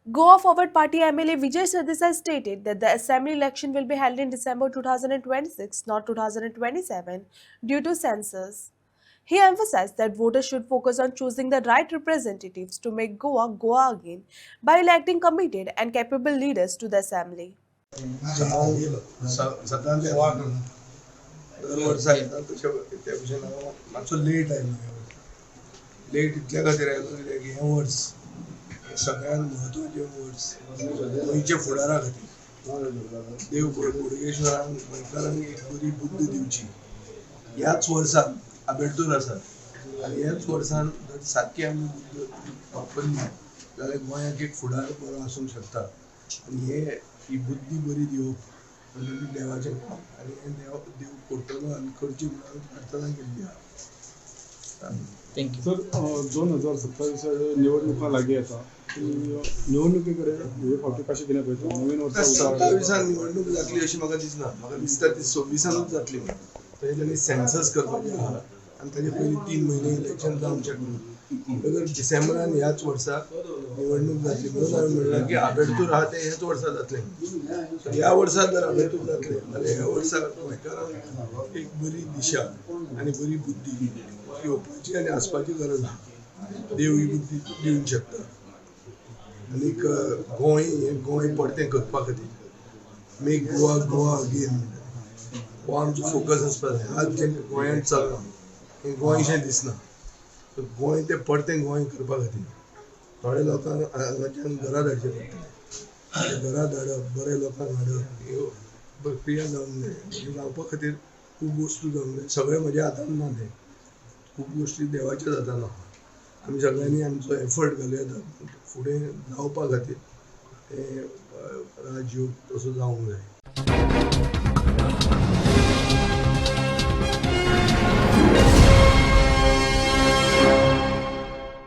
Goa Forward Party MLA Vijay Sardesai stated that the assembly election will be held in December 2026, not 2027, due to census. He emphasized that voters should focus on choosing the right representatives to make Goa Goa again by electing committed and capable leaders to the assembly. मातसो late आयलो late इतल्या खातीर आयलो कित्याक हें वर्स सगळ्यांत म्हत्वाचें वर्स गोंयच्या फुडारा खातीर देव बोडगेश्वरान गोंयकारांक एक बरी बुद्ध दिवची. ह्याच वर्सान आबेडतोर आसा आनी ह्याच वर्सान जर सारकी आमी बुद्ध वापरली जाल्यार गोंयाक एक फुडार बरो आसूंक शकता. आनी ही बुद्धी बरी दिवप म्हणजे देवाचें काम आनी हें देव करतलो आनी करची म्हणून प्रार्थना केल्ली आहा. थँक्यू. सर 2027 निवडणुका लागीं येता निवडणुके कडेन हे फावटी कशें कितें पळयता नवीन वर्सा 27 निवडणूक जातली अशी म्हाका दिसना. म्हाका दिसता ती 26 जातली म्हणून. पयलीं सेन्सस करपाचें आहा आनी ताचे पयलीं 3 म्हयने इलेक्शन जावंक शकना. जर डिसेंबरान ह्याच वर्सा निवडणूक जातली म्हणून हांवें म्हणलां की आबेडतोर आहा तें हेच वर्सा जातलें. ह्या वर्सा जर आबेडतोर जातलें जाल्यार ह्या वर्सा गोंयकारांक एक बरी दिशा आनी बरी बुद्धी येवपाची आनी आसपाची गरज आहा. देव ही बुद्धी दिवंक शकता. आनीक गोंय परतें करपा खातीर मेक गोवा गोवा अगेन हो आमचो फोकस आसपा जाय. आज जें गोंयांत चल्लां हें गोंयशें दिसना. गोंय तें परतें गोंय करपा खातीर थोड्या लोकांक हांगाच्यान घरा धाडचें पडटलें. घरा धाडप बऱ्या लोकांक हाडप ह्यो प्रक्रिया जावंक जाय. हे जावपा खातीर खूब वस्तू जावंक जाय. सगळें म्हज्या हातांत ना तें. खूब गोश्टी देवाच्या हातांत आहा. आमी सगळ्यांनी आमचो एफर्ट घालूं येता फुडें जावपा खातीर तें राजयोग तसो जावंक जाय.